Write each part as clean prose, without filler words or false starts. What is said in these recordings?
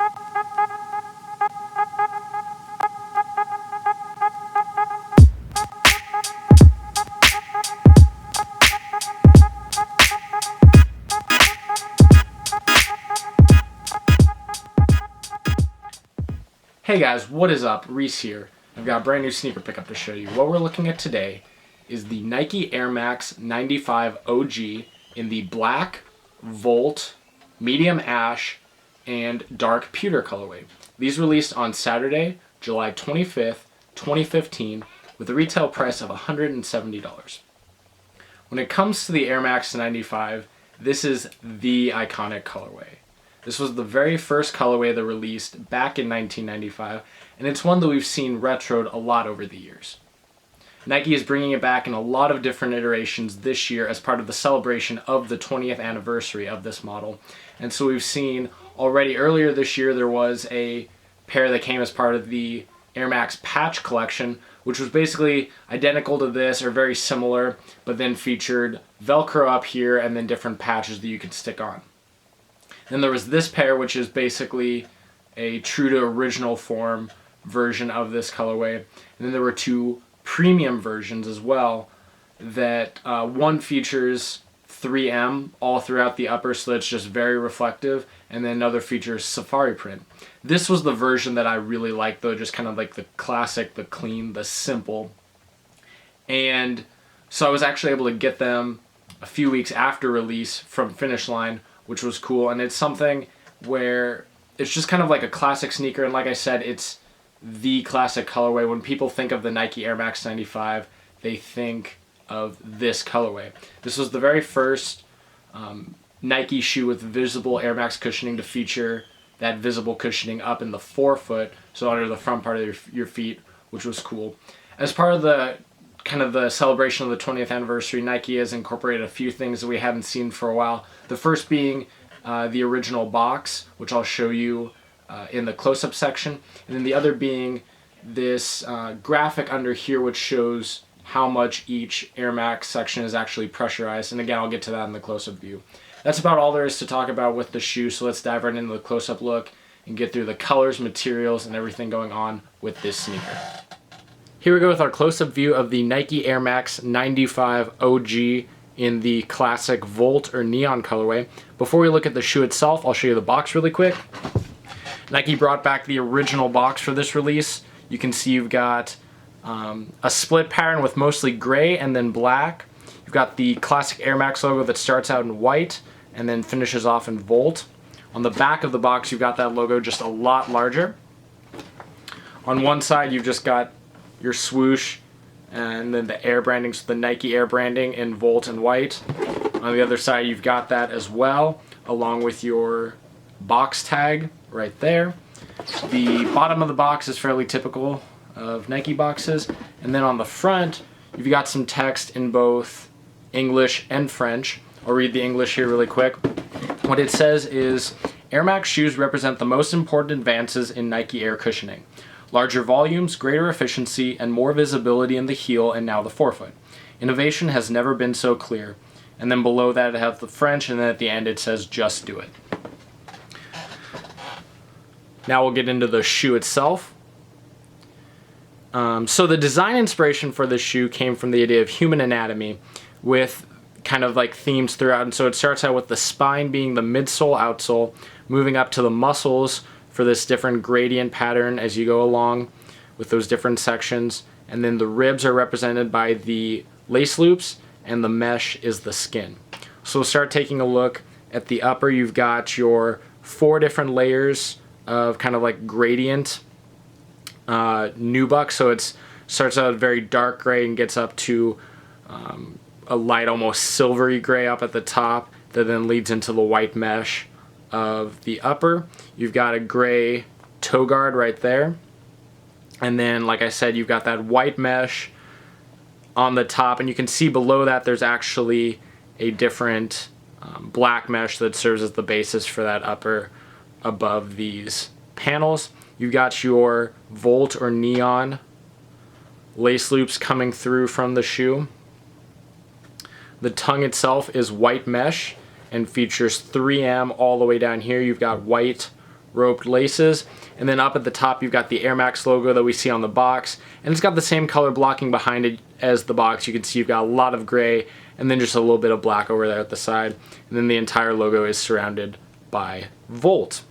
Hey guys, what is up? Reese here. I've got a brand new sneaker pickup to show you. What we're looking at today is the Nike Air Max 95 OG in the black, volt, medium ash, and dark pewter colorway. These released on Saturday, July 25th, 2015, with a retail price of $170. When it comes to the Air Max 95, this is the iconic colorway. This was the very first colorway that released back in 1995, and it's one that we've seen retroed a lot over the years. Nike is bringing it back in a lot of different iterations this year as part of the celebration of the 20th anniversary of this model. And so we've seen already earlier this year there was a pair that came as part of the Air Max patch collection, which was basically identical to this or very similar, but then featured Velcro up here and then different patches that you could stick on. Then there was this pair, which is basically a true to original form version of this colorway. And then there were two premium versions as well that one features 3M all throughout the upper, so it's just very reflective, and then another features safari print. This was the version that I really liked though, just kind of like the classic, the clean, the simple. And so I was actually able to get them a few weeks after release from Finish Line, which was cool. And it's something where it's just kind of like a classic sneaker, and like I said, it's the classic colorway. When people think of the Nike Air Max 95, they think of this colorway. This was the very first Nike shoe with visible Air Max cushioning to feature that visible cushioning up in the forefoot, so under the front part of your feet, which was cool. As part of the kind of the celebration of the 20th anniversary, Nike has incorporated a few things that we haven't seen for a while. The first being the original box, which I'll show you in the close-up section, and then the other being this graphic under here which shows how much each Air Max section is actually pressurized, and again I'll get to that in the close-up view. That's about all there is to talk about with the shoe, so let's dive right into the close-up look and get through the colors, materials, and everything going on with this sneaker. Here we go with our close-up view of the Nike Air Max 95 OG in the classic Volt or Neon colorway. Before we look at the shoe itself, I'll show you the box really quick. Nike brought back the original box for this release. You can see you've got a split pattern with mostly gray and then black. You've got the classic Air Max logo that starts out in white and then finishes off in Volt. On the back of the box, you've got that logo just a lot larger. On one side, you've just got your swoosh and then the Air branding, so the Nike Air branding in Volt and white. On the other side, you've got that as well, along with your box tag right there. The bottom of the box is fairly typical of Nike boxes, and then on the front, you've got some text in both English and French. I'll read the English here really quick. What it says is, Air Max shoes represent the most important advances in Nike Air cushioning. Larger volumes, greater efficiency, and more visibility in the heel and now the forefoot. Innovation has never been so clear. And then below that it has the French, and then at the end it says, just do it. Now we'll get into the shoe itself. So the design inspiration for this shoe came from the idea of human anatomy with kind of like themes throughout. And so it starts out with the spine being the midsole, outsole, moving up to the muscles for this different gradient pattern as you go along with those different sections. And then the ribs are represented by the lace loops, and the mesh is the skin. So we'll start taking a look at the upper. You've got your 4 different layers of kind of like gradient nubuck. So it starts out very dark gray and gets up to a light, almost silvery gray up at the top that then leads into the white mesh of the upper. You've got a gray toe guard right there. And then, like I said, you've got that white mesh on the top, and you can see below that there's actually a different black mesh that serves as the basis for that upper above these panels. You've got your Volt or Neon lace loops coming through from the shoe. The tongue itself is white mesh and features 3M all the way down here. You've got white roped laces. And then up at the top you've got the Air Max logo that we see on the box, and it's got the same color blocking behind it as the box. You can see you've got a lot of gray and then just a little bit of black over there at the side, and then the entire logo is surrounded by Volt.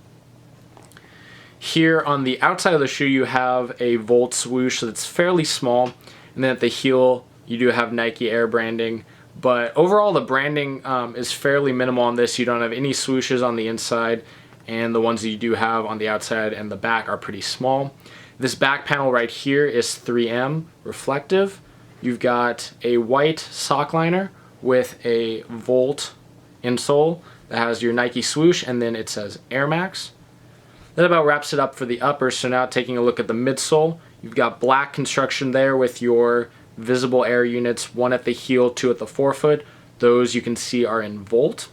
Here on the outside of the shoe you have a Volt swoosh that's fairly small, and then at the heel you do have Nike Air branding, but overall the branding is fairly minimal on this. You don't have any swooshes on the inside, and the ones that you do have on the outside and the back are pretty small. This back panel right here is 3M reflective. You've got a white sock liner with a Volt insole that has your Nike swoosh, and then it says Air Max. That about wraps it up for the upper. So now taking a look at the midsole, you've got black construction there with your visible air units, one at the heel, two at the forefoot. Those you can see are in Volt.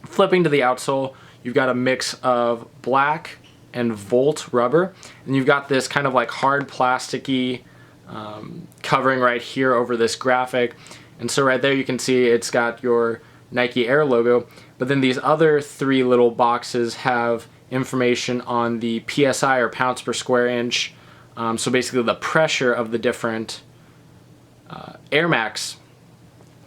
Flipping to the outsole, you've got a mix of black and Volt rubber, and you've got this kind of like hard plasticky covering right here over this graphic. And so right there you can see it's got your Nike Air logo, but then these other three little boxes have information on the PSI, or pounds per square inch. So basically the pressure of the different Air Max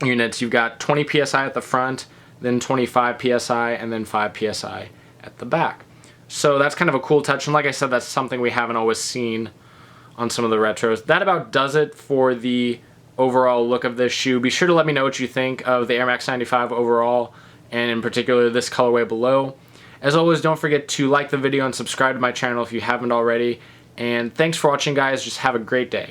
units. You've got 20 PSI at the front, then 25 PSI, and then 5 PSI at the back. So that's kind of a cool touch, and like I said, that's something we haven't always seen on some of the retros. That about does it for the overall look of this shoe. Be sure to let me know what you think of the Air Max 95 overall, and in particular this colorway below. As always, don't forget to like the video and subscribe to my channel if you haven't already. And thanks for watching, guys. Just have a great day.